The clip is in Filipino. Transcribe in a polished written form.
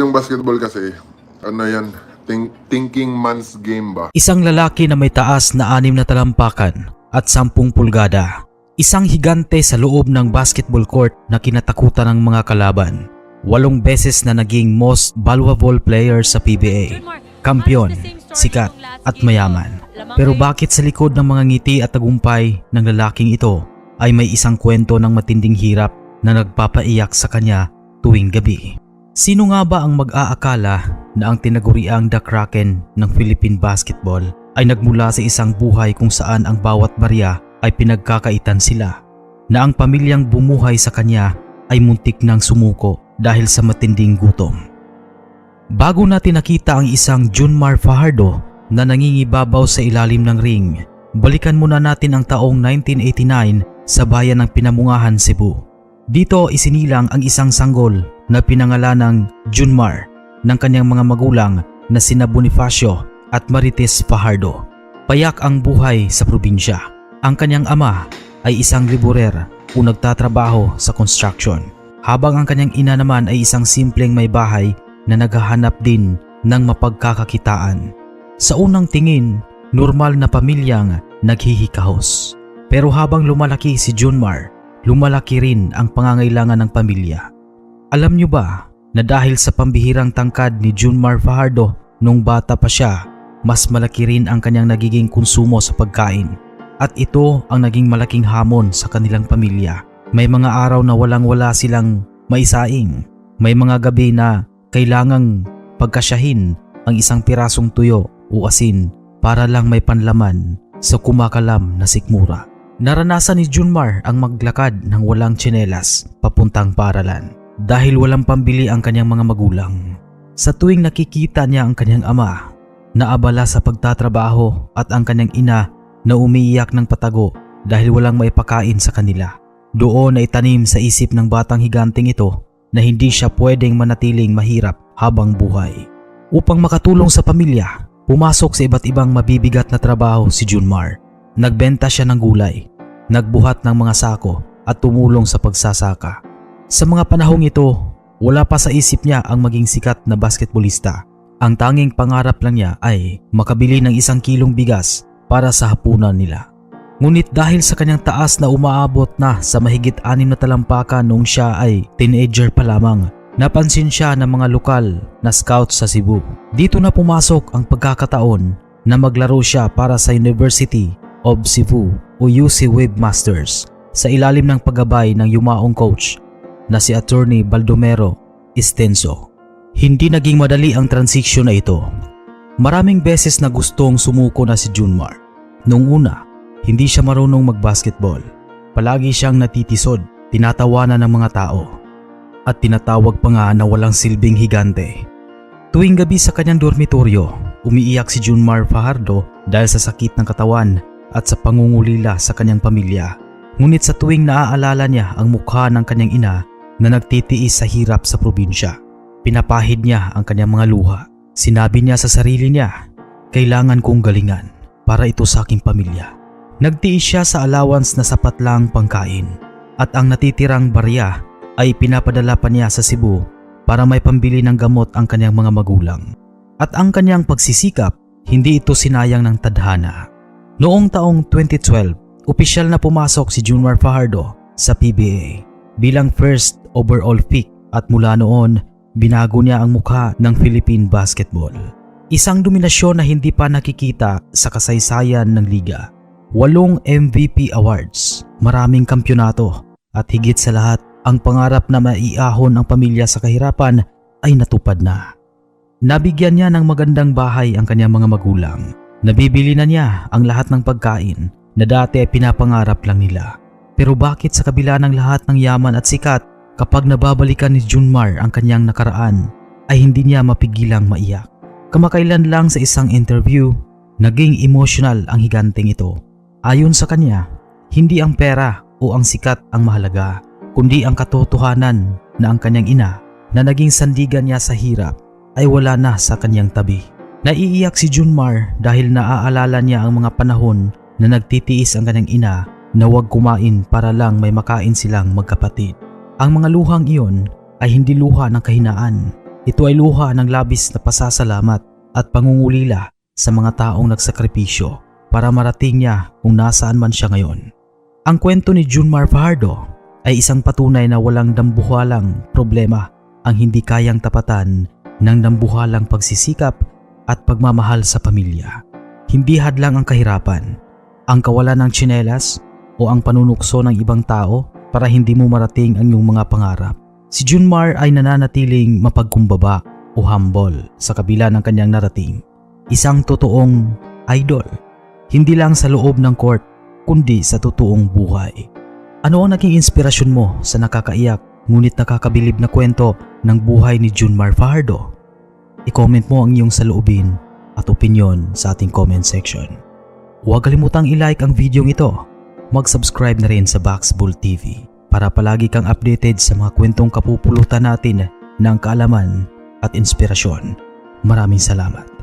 yung basketball kasi, ano yan, thinking man's game ba? Isang lalaki na may taas na 6 na talampakan at 10 pulgada. Isang higante sa loob ng basketball court na kinatakutan ng mga kalaban. 8 beses na naging most valuable player sa PBA. Kampyon, sikat at mayaman. Pero bakit sa likod ng mga ngiti at tagumpay ng lalaking ito ay may isang kwento ng matinding hirap na nagpapaiyak sa kanya tuwing gabi? Sino nga ba ang mag-aakala na ang tinaguriang The Kraken ng Philippine basketball ay nagmula sa isang buhay kung saan ang bawat barya ay pinagkakaitan sila, na ang pamilyang bumuhay sa kanya ay muntik nang sumuko dahil sa matinding gutom. Bago natin nakita ang isang Junmar Fajardo na nangingibabaw sa ilalim ng ring, balikan muna natin ang taong 1989 sa bayan ng Pinamungahan, Cebu. Dito isinilang ang isang sanggol na pinangalanang Junmar ng kanyang mga magulang na sina Bonifacio at Marites Fajardo. Payak ang buhay sa probinsya. Ang kanyang ama ay isang laborer o nagtatrabaho sa construction, habang ang kanyang ina naman ay isang simpleng may bahay na naghahanap din ng mapagkakakitaan. Sa unang tingin, normal na pamilyang naghihikahos. Pero habang lumalaki si Junmar, lumalaki rin ang pangangailangan ng pamilya. Alam nyo ba na dahil sa pambihirang tangkad ni Junmar Fajardo nung bata pa siya, mas malaki rin ang kanyang nagiging konsumo sa pagkain. At ito ang naging malaking hamon sa kanilang pamilya. May mga araw na walang-wala silang maisaing. May mga gabi na kailangang pagkasyahin ang isang pirasong tuyo o asin para lang may panlaman sa kumakalam na sikmura. Naranasan ni Junmar ang maglakad ng walang tsinelas papuntang paaralan dahil walang pambili ang kanyang mga magulang. Sa tuwing nakikita niya ang kanyang ama na abala sa pagtatrabaho at ang kanyang ina na umiiyak ng patago dahil walang maipakain sa kanila, doon na itanim sa isip ng batang higanting ito na hindi siya pwedeng manatiling mahirap habang buhay. Upang makatulong sa pamilya, pumasok sa iba't ibang mabibigat na trabaho si Junmar. Nagbenta siya ng gulay, nagbuhat ng mga sako at tumulong sa pagsasaka. Sa mga panahong ito, wala pa sa isip niya ang maging sikat na basketballista. Ang tanging pangarap lang niya ay makabili ng 1 kilong bigas para sa hapunan nila. Ngunit dahil sa kanyang taas na umaabot na sa mahigit 6 na talampakan noong siya ay teenager pa lamang, napansin siya ng mga lokal na scouts sa Cebu. Dito na pumasok ang pagkakataon na maglaro siya para sa University of Cebu o UC Webmasters sa ilalim ng paggabay ng yumaong coach na si Attorney Baldomero Estenso. Hindi naging madali ang transition na ito. Maraming beses na gustong sumuko na si Junmar. Noong una, hindi siya marunong magbasketball. Palagi siyang natitisod, tinatawanan ng mga tao, at tinatawag pa nga na walang silbing higante. Tuwing gabi sa kanyang dormitoryo, umiiyak si Junmar Fajardo dahil sa sakit ng katawan at sa pangungulila sa kanyang pamilya. Ngunit sa tuwing naaalala niya ang mukha ng kanyang ina na nagtitiis sa hirap sa probinsya, pinapahid niya ang kanyang mga luha. Sinabi niya sa sarili niya, kailangan kong galingan para ito sa aking pamilya. Nagtiis siya sa allowance na sapat lang pangkain at ang natitirang barya ay pinapadala pa niya sa Cebu para may pambili ng gamot ang kanyang mga magulang. At ang kanyang pagsisikap, hindi ito sinayang ng tadhana. Noong taong 2012, opisyal na pumasok si Junmar Fajardo sa PBA bilang first overall pick at mula noon, binago niya ang mukha ng Philippine basketball. Isang dominasyon na hindi pa nakikita sa kasaysayan ng liga. 8 MVP awards, maraming kampyonato, at higit sa lahat, ang pangarap na maiahon ang pamilya sa kahirapan ay natupad na. Nabigyan niya ng magandang bahay ang kanyang mga magulang. Nabibili na niya ang lahat ng pagkain na dati ay pinapangarap lang nila. Pero bakit sa kabila ng lahat ng yaman at sikat, kapag nababalikan ni Junmar ang kanyang nakaraan, ay hindi niya mapigilang maiyak? Kamakailan lang sa isang interview, naging emotional ang higanting ito. Ayon sa kanya, hindi ang pera o ang sikat ang mahalaga, kundi ang katotohanan na ang kanyang ina na naging sandigan niya sa hirap ay wala na sa kanyang tabi. Naiiyak si Junmar dahil naaalala niya ang mga panahon na nagtitiis ang kanyang ina na huwag kumain para lang may makain silang magkapatid. Ang mga luhang iyon ay hindi luha ng kahinaan, Ito ay luha ng labis na pasasalamat at pangungulila sa mga taong nagsakripisyo para marating niya kung nasaan man siya ngayon. Ang kwento ni Junmar Fajardo ay isang patunay na walang dambuhalang problema ang hindi kayang tapatan ng dambuhalang pagsisikap at pagmamahal sa pamilya. Hindi hadlang ang kahirapan, ang kawalan ng tsinelas o ang panunukso ng ibang tao para hindi mo marating ang iyong mga pangarap. Si Junmar ay nananatiling mapagkumbaba o humble sa kabila ng kanyang narating. Isang totoong idol, hindi lang sa loob ng court kundi sa totoong buhay. Ano ang naging inspirasyon mo sa nakakaiyak ngunit nakakabilib na kwento ng buhay ni Junmar Fajardo? I-comment mo ang iyong saloobin at opinyon sa ating comment section. Huwag kalimutang i-like ang video ito. Mag-subscribe na rin sa Boxbull TV para palagi kang updated sa mga kwentong kapupulutan natin ng kaalaman at inspirasyon. Maraming salamat.